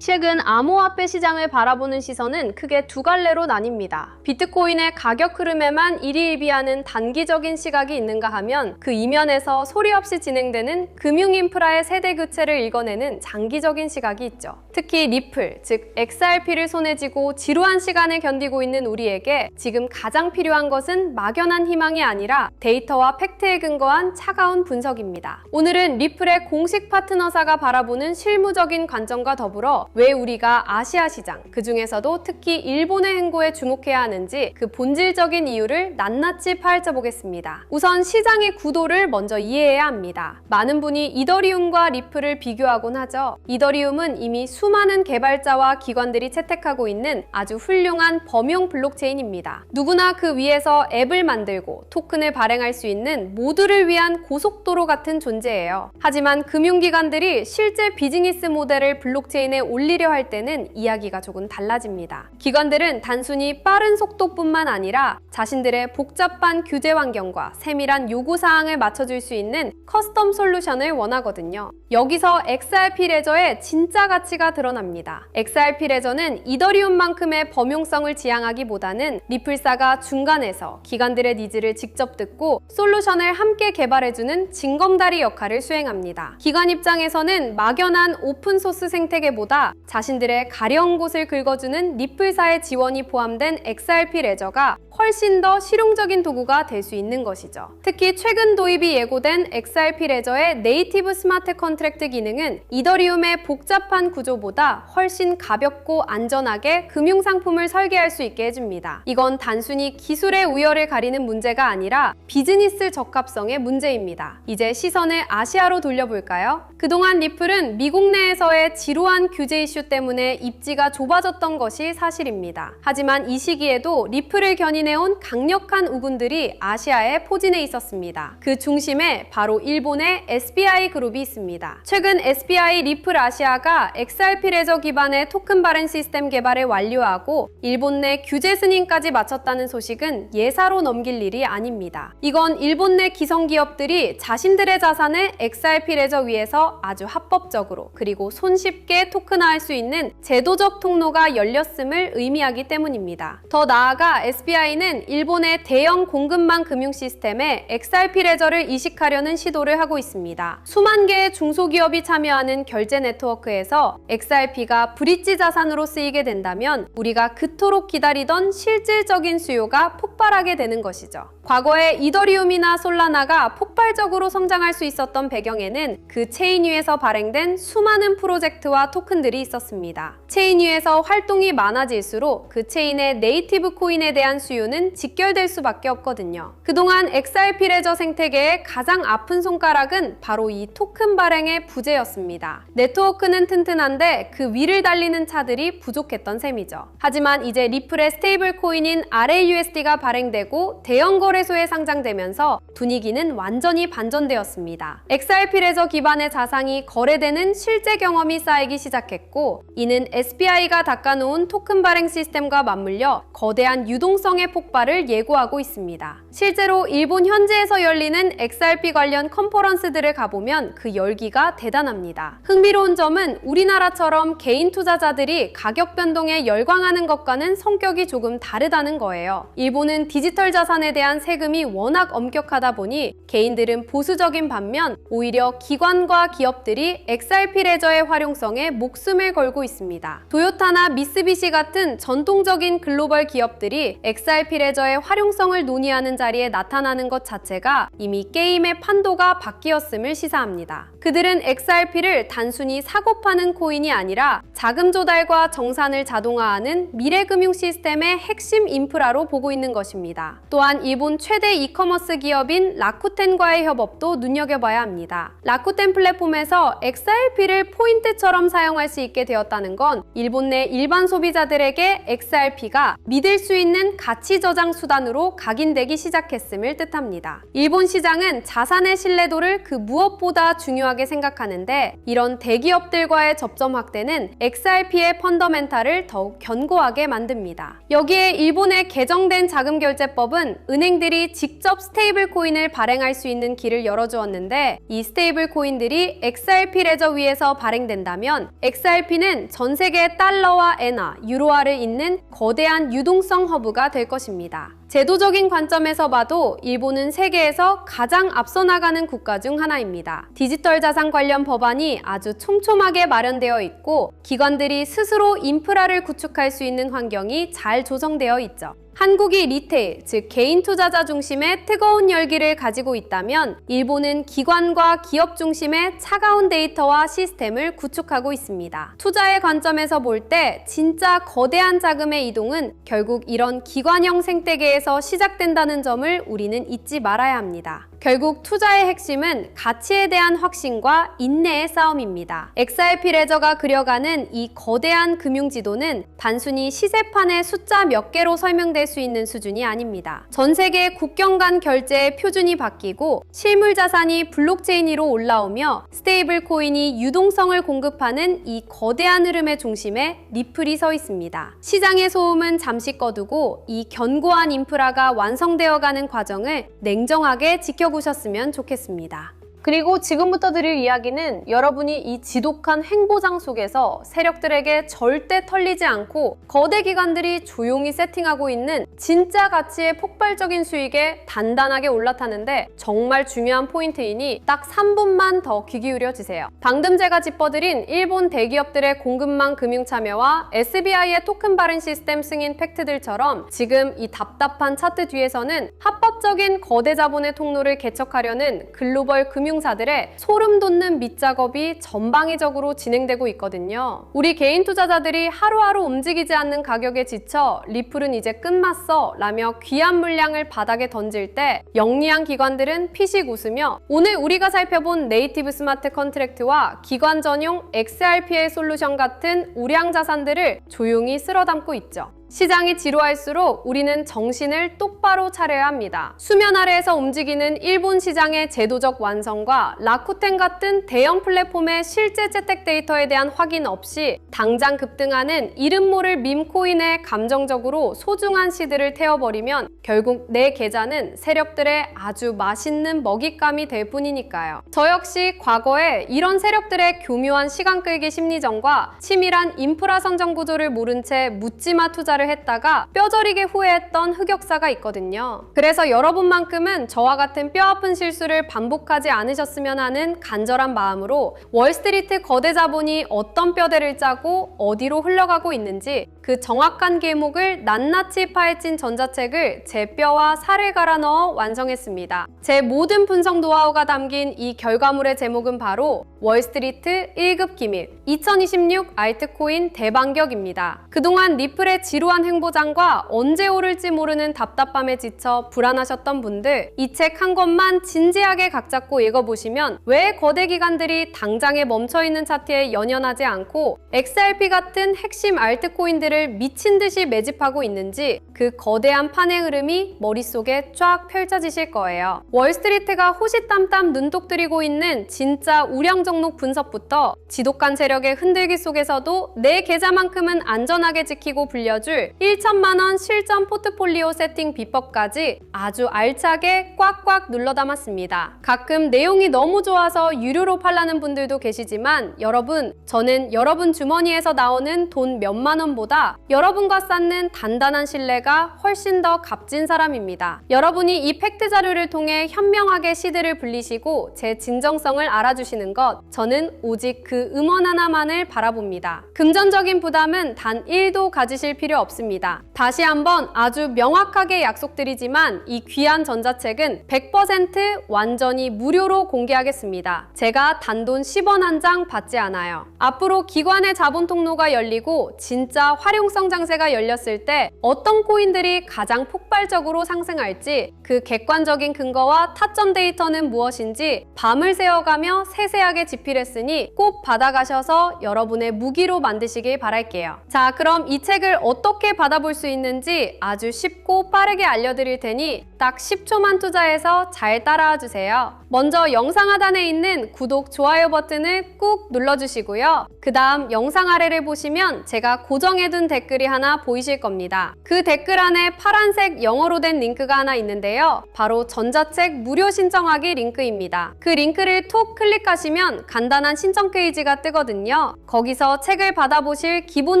최근 암호화폐 시장을 바라보는 시선은 크게 두 갈래로 나뉩니다. 비트코인의 가격 흐름에만 일희일비하는 단기적인 시각이 있는가 하면 그 이면에서 소리 없이 진행되는 금융인프라의 세대 교체를 읽어내는 장기적인 시각이 있죠. 특히 리플, 즉 XRP를 손에 쥐고 지루한 시간을 견디고 있는 우리에게 지금 가장 필요한 것은 막연한 희망이 아니라 데이터와 팩트에 근거한 차가운 분석입니다. 오늘은 리플의 공식 파트너사가 바라보는 실무적인 관점과 더불어 왜 우리가 아시아 시장, 그 중에서도 특히 일본의 행보에 주목해야 하는지 그 본질적인 이유를 낱낱이 파헤쳐 보겠습니다. 우선 시장의 구도를 먼저 이해해야 합니다. 많은 분이 이더리움과 리플을 비교하곤 하죠. 이더리움은 이미 수많은 개발자와 기관들이 채택하고 있는 아주 훌륭한 범용 블록체인입니다. 누구나 그 위에서 앱을 만들고 토큰을 발행할 수 있는 모두를 위한 고속도로 같은 존재예요. 하지만 금융기관들이 실제 비즈니스 모델을 블록체인에 올리려 할 때는 이야기가 조금 달라집니다. 기관들은 단순히 빠른 속도뿐만 아니라 자신들의 복잡한 규제 환경과 세밀한 요구사항을 맞춰줄 수 있는 커스텀 솔루션을 원하거든요. 여기서 XRP 레저의 진짜 가치가 드러납니다. XRP 레저는 이더리움만큼의 범용성을 지향하기보다는 리플사가 중간에서 기관들의 니즈를 직접 듣고 솔루션을 함께 개발해주는 징검다리 역할을 수행합니다. 기관 입장에서는 막연한 오픈소스 생태계보다 자신들의 가려운 곳을 긁어주는 리플사의 지원이 포함된 XRP 레저가 훨씬 더 실용적인 도구가 될 수 있는 것이죠. 특히 최근 도입이 예고된 XRP 레저의 네이티브 스마트 컨트랙트 기능은 이더리움의 복잡한 구조보다 훨씬 가볍고 안전하게 금융상품을 설계할 수 있게 해줍니다. 이건 단순히 기술의 우열을 가리는 문제가 아니라 비즈니스 적합성의 문제입니다. 이제 시선을 아시아로 돌려볼까요? 그동안 리플은 미국 내에서의 지루한 규제 이슈 때문에 입지가 좁아졌던 것이 사실입니다. 하지만 이 시기에도 리플을 견인해온 강력한 우군들이 아시아에 포진해 있었습니다. 그 중심에 바로 일본의 SBI 그룹이 있습니다. 최근 SBI 리플 아시아가 XRP 레저 기반의 토큰 발행 시스템 개발을 완료하고 일본 내 규제 승인까지 마쳤다는 소식은 예사로 넘길 일이 아닙니다. 이건 일본 내 기성 기업들이 자신들의 자산을 XRP 레저 위에서 아주 합법적으로 그리고 손쉽게 토큰화할 수 있는 제도적 통로가 열렸음을 의미하기 때문입니다. 더 나아가 SBI는 일본의 대형 공급망 금융 시스템에 XRP 레저를 이식하려는 시도를 하고 있습니다. 수만 개의 중소기업이 참여하는 결제 네트워크에서 XRP가 브릿지 자산으로 쓰이게 된다면 우리가 그토록 기다리던 실질적인 수요가 폭발하게 되는 것이죠. 과거에 이더리움이나 솔라나가 폭발적으로 성장할 수 있었던 배경에는 그 체인 위에서 발행된 수많은 프로젝트와 토큰들이 있었습니다. 체인 위에서 활동이 많아질수록 그 체인의 네이티브 코인에 대한 수요는 직결될 수밖에 없거든요. 그동안 XRP 레저 생태계의 가장 아픈 손가락은 바로 이 토큰 발행의 부재였습니다. 네트워크는 튼튼한데 그 위를 달리는 차들이 부족했던 셈이죠. 하지만 이제 리플의 스테이블 코인인 RAUSD가 발행되고 대형 거래소에 상장되면서 분위기는 완전히 반전되었습니다. XRP 레저 기반의 자산이 거래되는 실제 경험이 쌓이기 시작했고, 이는 SBI가 닦아놓은 토큰 발행 시스템과 맞물려 거대한 유동성의 폭발을 예고하고 있습니다. 실제로 일본 현지에서 열리는 XRP 관련 컨퍼런스들을 가보면 그 열기가 대단합니다. 흥미로운 점은 우리나라처럼 개인 투자자들이 가격 변동에 열광하는 것과는 성격이 조금 다르다는 거예요. 일본은 디지털 자산에 대한 세금이 워낙 엄격하다 보니 개인들은 보수적인 반면 오히려 기관과 기업들이 XRP 레저의 활용성에 목숨을 걸고 있습니다. 토요타나 미쓰비시 같은 전통적인 글로벌 기업들이 XRP 레저의 활용성을 논의하는 자리에 나타나는 것 자체가 이미 게임의 판도가 바뀌었음을 시사합니다. 그들은 XRP를 단순히 사고 파는 코인이 아니라 자금 조달과 정산을 자동화하는 미래금융 시스템의 핵심 인프라로 보고 있는 것입니다. 또한 일본 최대 이커머스 기업인 라쿠텐과의 협업도 눈여겨봐야 합니다. 라쿠텐 플랫폼에서 XRP를 포인트처럼 사용할 수 있게 되었다는 건 일본 내 일반 소비자들에게 XRP가 믿을 수 있는 가치 저장 수단으로 각인되기 시작했음을 뜻합니다. 일본 시장은 자산의 신뢰도를 그 무엇보다 중요하게 생각하는데 이런 대기업들과의 접점 확대는 XRP의 펀더멘탈을 더욱 견고하게 만듭니다. 여기에 일본의 개정된 자금결제법은 은행들이 직접 스테이블 코인을 발행할 수 있는 길을 열어주었는데, 이 스테이블 코인들이 XRP 레저 위에서 발행된다면 XRP는 전 세계 달러와 엔화, 유로화를 잇는 거대한 유동성 허브가 될 것입니다. 제도적인 관점에서 봐도 일본은 세계에서 가장 앞서 나가는 국가 중 하나입니다. 디지털 자산 관련 법안이 아주 촘촘하게 마련되어 있고 기관들이 스스로 인프라를 구축할 수 있는 환경이 잘 조성되어 있죠. 한국이 리테일, 즉 개인 투자자 중심의 뜨거운 열기를 가지고 있다면 일본은 기관과 기업 중심의 차가운 데이터와 시스템을 구축하고 있습니다. 투자의 관점에서 볼 때 진짜 거대한 자금의 이동은 결국 이런 기관형 생태계에서 시작된다는 점을 우리는 잊지 말아야 합니다. 결국 투자의 핵심은 가치에 대한 확신과 인내의 싸움입니다. XRP 레저가 그려가는 이 거대한 금융지도는 단순히 시세판의 숫자 몇 개로 설명될 수 있는 수준이 아닙니다. 전 세계 국경 간 결제의 표준이 바뀌고 실물 자산이 블록체인 위로 올라오며 스테이블 코인이 유동성을 공급하는 이 거대한 흐름의 중심에 리플이 서 있습니다. 시장의 소음은 잠시 꺼두고 이 견고한 인프라가 완성되어가는 과정을 냉정하게 지켜보셨으면 좋겠습니다. 그리고 지금부터 드릴 이야기는 여러분이 이 지독한 횡보장 속에서 세력들에게 절대 털리지 않고 거대 기관들이 조용히 세팅하고 있는 진짜 가치의 폭발적인 수익에 단단하게 올라타는데 정말 중요한 포인트이니 딱 3분만 더 귀 기울여 주세요. 방금 제가 짚어드린 일본 대기업들의 공급망 금융 참여와 SBI의 토큰 발행 시스템 승인 팩트들처럼 지금 이 답답한 차트 뒤에서는 합법적인 거대 자본의 통로를 개척하려는 글로벌 금융 사들의 소름 돋는 밑작업이 전방위적으로 진행되고 있거든요. 우리 개인 투자자들이 하루하루 움직이지 않는 가격에 지쳐 리플은 이제 끝났어 라며 귀한 물량을 바닥에 던질 때 영리한 기관들은 피식 웃으며 오늘 우리가 살펴본 네이티브 스마트 컨트랙트와 기관 전용 XRP의 솔루션 같은 우량 자산들을 조용히 쓸어담고 있죠. 시장이 지루할수록 우리는 정신을 똑바로 차려야 합니다. 수면 아래에서 움직이는 일본 시장의 제도적 완성과 라쿠텐 같은 대형 플랫폼의 실제 채택 데이터에 대한 확인 없이 당장 급등하는 이름 모를 밈코인에 감정적으로 소중한 시드를 태워버리면 결국 내 계좌는 세력들의 아주 맛있는 먹잇감이 될 뿐이니까요. 저 역시 과거에 이런 세력들의 교묘한 시간 끌기 심리전과 치밀한 인프라 선정 구조를 모른 채 묻지마 투자를 했다가 뼈저리게 후회했던 흑역사가 있거든요. 그래서 여러분만큼은 저와 같은 뼈아픈 실수를 반복하지 않으셨으면 하는 간절한 마음으로 월스트리트 거대 자본이 어떤 뼈대를 짜고 어디로 흘러가고 있는지 그 정확한 계목을 낱낱이 파헤친 전자책을 제 뼈와 살을 갈아 넣어 완성했습니다. 제 모든 분석 노하우가 담긴 이 결과물의 제목은 바로 월스트리트 1급 기밀 2026 알트코인 대반격입니다. 그동안 리플의 지루한 횡보장과 언제 오를지 모르는 답답함에 지쳐 불안하셨던 분들, 이 책 한 권만 진지하게 각 잡고 읽어보시면 왜 거대 기관들이 당장에 멈춰있는 차트에 연연하지 않고 XRP 같은 핵심 알트코인들을 미친 듯이 매집하고 있는지 그 거대한 판의 흐름이 머릿속에 쫙 펼쳐지실 거예요. 월스트리트가 호시땀땀 눈독 들이고 있는 진짜 우량 종목 분석부터 지독한 세력의 흔들기 속에서도 내 계좌만큼은 안전하게 지키고 불려줄 1천만 원 실전 포트폴리오 세팅 비법까지 아주 알차게 꽉꽉 눌러 담았습니다. 가끔 내용이 너무 좋아서 유료로 팔라는 분들도 계시지만 여러분, 저는 여러분 주머니에서 나오는 돈 몇만 원보다 여러분과 쌓는 단단한 신뢰가 훨씬 더 값진 사람입니다. 여러분이 이 팩트 자료를 통해 현명하게 시드를 불리시고 제 진정성을 알아주시는 것, 저는 오직 그 음원 하나만을 바라봅니다. 금전적인 부담은 단 1도 가지실 필요 없습니다. 다시 한번 아주 명확하게 약속드리지만 이 귀한 전자책은 100% 완전히 무료로 공개하겠습니다. 제가 단돈 10원 한 장 받지 않아요. 앞으로 기관의 자본 통로가 열리고 진짜 활용성 장세가 열렸을 때 어떤 코인들이 가장 폭발적으로 상승할지 그 객관적인 근거와 타점 데이터는 무엇인지 밤을 새워가며 세세하게 집필했으니 꼭 받아가셔서 여러분의 무기로 만드시길 바랄게요. 자, 그럼 이 책을 어떻게 받아볼 수 있는지 아주 쉽고 빠르게 알려드릴 테니 딱 10초만 투자해서 잘 따라와 주세요. 먼저 영상 하단에 있는 구독, 좋아요 버튼을 꾹 눌러주시고요. 그 다음 영상 아래를 보시면 제가 고정해둔 댓글이 하나 보이실 겁니다. 그 댓글 안에 파란색 영어로 된 링크가 하나 있는데요. 바로 전자책 무료 신청하기 링크입니다. 그 링크를 톡 클릭하시면 간단한 신청 페이지가 뜨거든요. 거기서 책을 받아보실 기본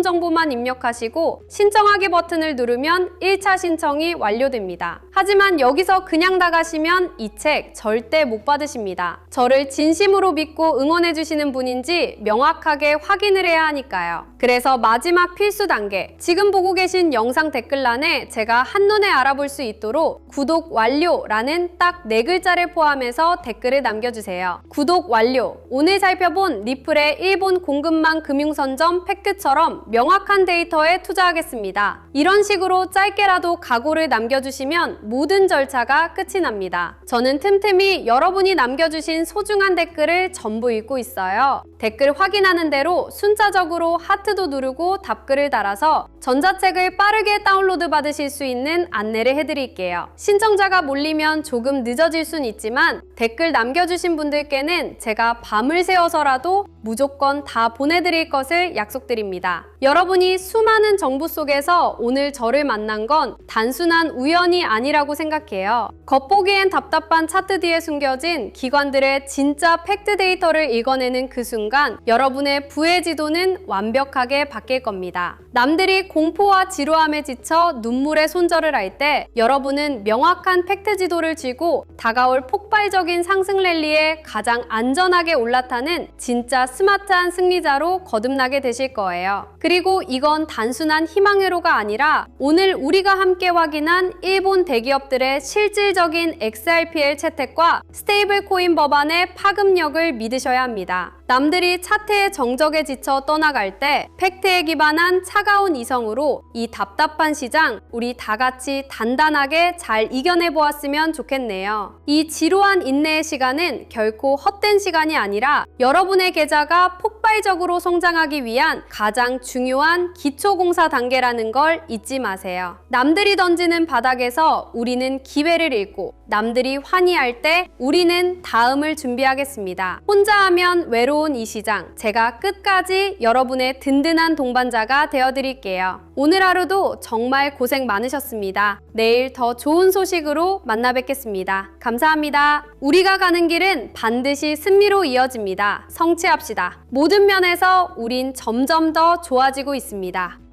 정보만 입력하시고 신청하기 버튼을 누르면 1차 신청이 완료됩니다. 하지만 여기서 그냥 나가시면 이 책 절대 못 받으십니다. 저를 진심으로 믿고 응원해주시는 분인지 명확하게 확인을 해야 하니까요. 그래서 마지막 필수 단계, 지금 보고 계신 영상 댓글란에 제가 한눈에 알아볼 수 있도록 구독 완료라는 딱 4글자를 포함해서 댓글을 남겨주세요. 구독 완료. 오늘 살펴본 리플의 일본 공급망 금융선점 팩트처럼 명확한 데이터에 투자하겠습니다. 이런 식으로 짧게라도 각오를 남겨주시면 모든 절차가 끝이 납니다. 저는 틈틈이 여러분이 남겨주신 소중한 댓글을 전부 읽고 있어요. 댓글 확인하는 대로 순차적으로 하트도 누르고 답글을 달아서 전자책을 빠르게 다운로드 받으실 수 있는 안내를 해드릴게요. 신청자가 몰리면 조금 늦어질 순 있지만 댓글 남겨주신 분들께는 제가 밤을 새워서라도 무조건 다 보내드릴 것을 약속드립니다. 여러분이 수많은 정보 속에서 오늘 저를 만난 건 단순한 우연이 아니라고 생각해요. 겉보기엔 답답한 차트 뒤에 숨겨진 기관들의 진짜 팩트 데이터를 읽어내는 그 순간 여러분의 부의 지도는 완벽하게 바뀔 겁니다. 남들이 공포와 지루함에 지쳐 눈물의 손절을 할 때 여러분은 명확한 팩트 지도를 쥐고 다가올 폭발적인 상승 랠리에 가장 안전하게 올라타는 진짜 스마트한 승리자로 거듭나게 되실 거예요. 그리고 이건 단순한 희망회로가 아니라 오늘 우리가 함께 확인한 일본 대기업들의 실질적인 XRPL 채택과 스테이블 코인 법안의 파급력을 믿으셔야 합니다. 남들이 차트의 정적에 지쳐 떠나갈 때 팩트에 기반한 차가운 이성으로 이 답답한 시장 우리 다 같이 단단하게 잘 이겨내 보았으면 좋겠네요. 이 지루한 인내의 시간은 결코 헛된 시간이 아니라 여러분의 계좌가 폭발적으로 성장하기 위한 가장 중요한 기초공사 단계라는 걸 잊지 마세요. 남들이 던지는 바닥에서 우리는 기회를 읽고 남들이 환희할 때 우리는 다음을 준비하겠습니다. 혼자 하면 외로운 이 시장, 제가 끝까지 여러분의 든든한 동반자가 되어드릴게요. 오늘 하루도 정말 고생 많으셨습니다. 내일 더 좋은 소식으로 만나 뵙겠습니다. 감사합니다. 우리가 가는 길은 반드시 승리로 이어집니다. 성취합시다. 모든 면에서 우린 점점 더 좋아지고 있습니다.